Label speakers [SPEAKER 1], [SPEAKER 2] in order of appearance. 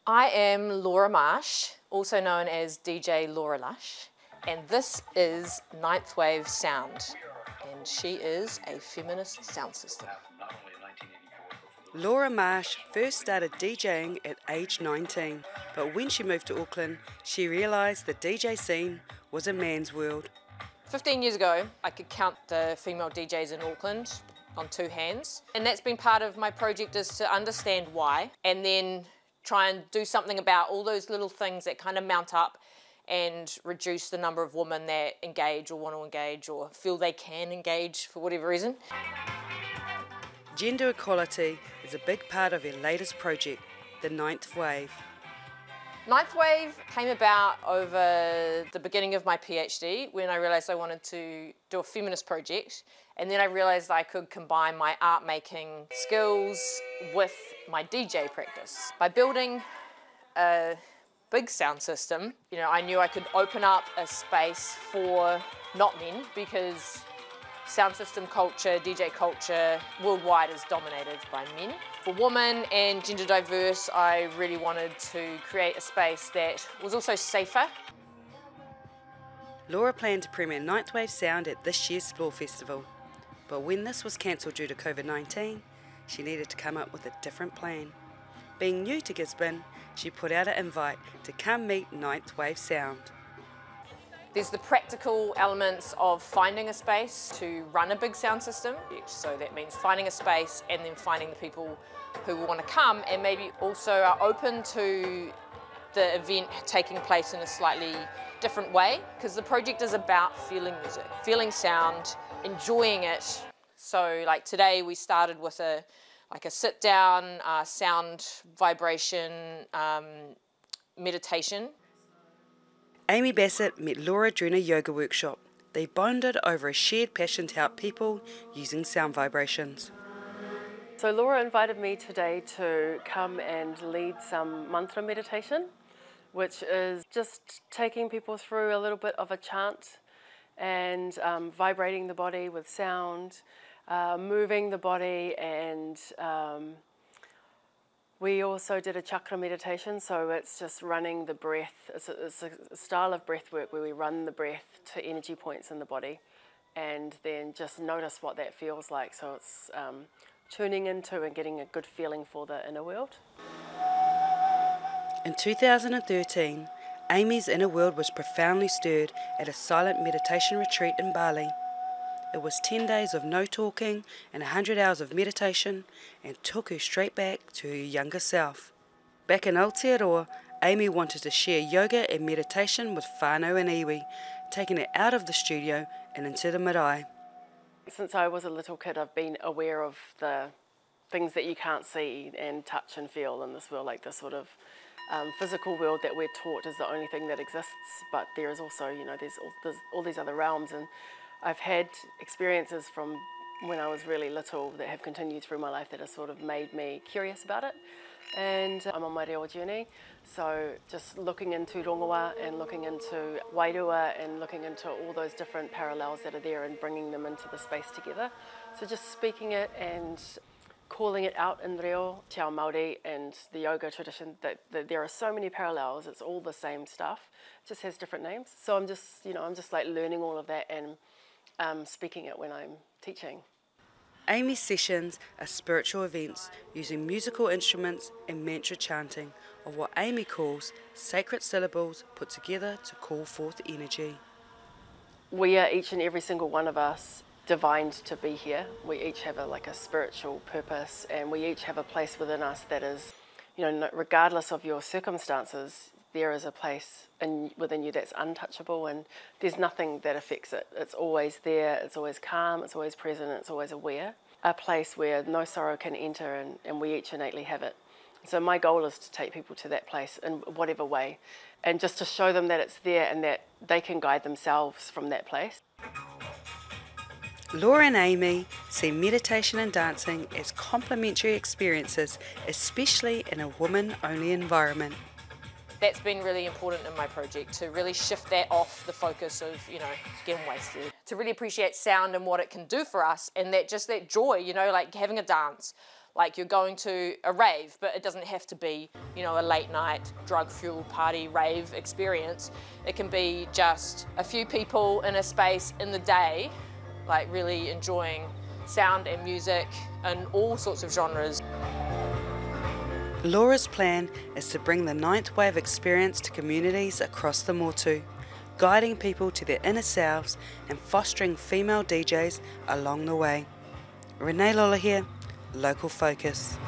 [SPEAKER 1] I am Laura Marsh, also known as DJ Laura Lush, and this is Ninth Wave Sound, and she is a feminist sound system.
[SPEAKER 2] Laura Marsh first started DJing at age 19, but when she moved to Auckland, she realised the DJ scene was a man's world.
[SPEAKER 1] 15 years ago, I could count the female DJs in Auckland on two hands, and that's been part of my project, is to understand why, and then try and do something about all those little things that kind of mount up and reduce the number of women that engage or want to engage or feel they can engage for whatever reason.
[SPEAKER 2] Gender equality is a big part of her latest project, the Ninth Wave.
[SPEAKER 1] Ninth Wave came about over the beginning of my PhD when I realised I wanted to do a feminist project, and then I realised I could combine my art making skills with my DJ practice. By building a big sound system, I knew I could open up a space for not men, because sound system culture, DJ culture worldwide is dominated by men. For women and gender diverse, I really wanted to create a space that was also safer.
[SPEAKER 2] Laura planned to premiere Ninth Wave Sound at this year's Floor Festival, but when this was cancelled due to COVID-19, she needed to come up with a different plan. Being new to Gisborne, she put out an invite to come meet Ninth Wave Sound.
[SPEAKER 1] There's the practical elements of finding a space to run a big sound system. So that means finding a space and then finding the people who will want to come, and maybe also are open to the event taking place in a slightly different way, because the project is about feeling music, feeling sound, enjoying it. So like today we started with a sit down sound vibration meditation.
[SPEAKER 2] Amy Bassett met Laura during a yoga workshop. They bonded over a shared passion to help people using sound vibrations.
[SPEAKER 3] So Laura invited me today to come and lead some mantra meditation, which is just taking people through a little bit of a chant and vibrating the body with sound, moving the body, and we also did a chakra meditation, so it's just running the breath. It's a style of breath work where we run the breath to energy points in the body and then just notice what that feels like. So it's tuning into and getting a good feeling for the inner world.
[SPEAKER 2] In 2013, Amy's inner world was profoundly stirred at a silent meditation retreat in Bali. It was 10 days of no talking and 100 hours of meditation, and took her straight back to her younger self. Back in Aotearoa, Amy wanted to share yoga and meditation with whānau and iwi, taking it out of the studio and into the marae.
[SPEAKER 3] Since I was a little kid, I've been aware of the things that you can't see and touch and feel in this world, like the sort of physical world that we're taught is the only thing that exists, but there is also, there's all these other realms, and I've had experiences from when I was really little that have continued through my life that have sort of made me curious about it. And I'm on my reo journey, so just looking into rongoa and looking into wairua and looking into all those different parallels that are there and bringing them into the space together. So just speaking it and calling it out in reo, te ao Māori and the yoga tradition, that there are so many parallels. It's all the same stuff, it just has different names. So I'm just like learning all of that and speaking it when I'm teaching.
[SPEAKER 2] Amy's sessions are spiritual events using musical instruments and mantra chanting of what Amy calls sacred syllables put together to call forth energy.
[SPEAKER 3] We are, each and every single one of us, divined to be here. We each have a spiritual purpose, and we each have a place within us that is, regardless of your circumstances, there is a place within you that's untouchable, and there's nothing that affects it. It's always there, it's always calm, it's always present, it's always aware. A place where no sorrow can enter, and we each innately have it. So my goal is to take people to that place in whatever way, and just to show them that it's there and that they can guide themselves from that place.
[SPEAKER 2] Laura and Amy see meditation and dancing as complementary experiences, especially in a woman-only environment.
[SPEAKER 1] That's been really important in my project, to really shift that off the focus of, getting wasted. To really appreciate sound and what it can do for us, and that joy, like having a dance, like you're going to a rave, but it doesn't have to be, you know, a late night drug-fueled party rave experience. It can be just a few people in a space in the day, like really enjoying sound and music and all sorts of genres.
[SPEAKER 2] Laura's plan is to bring the ninth wave experience to communities across the Motu, guiding people to their inner selves and fostering female DJs along the way. Renee Lola here, Local Focus.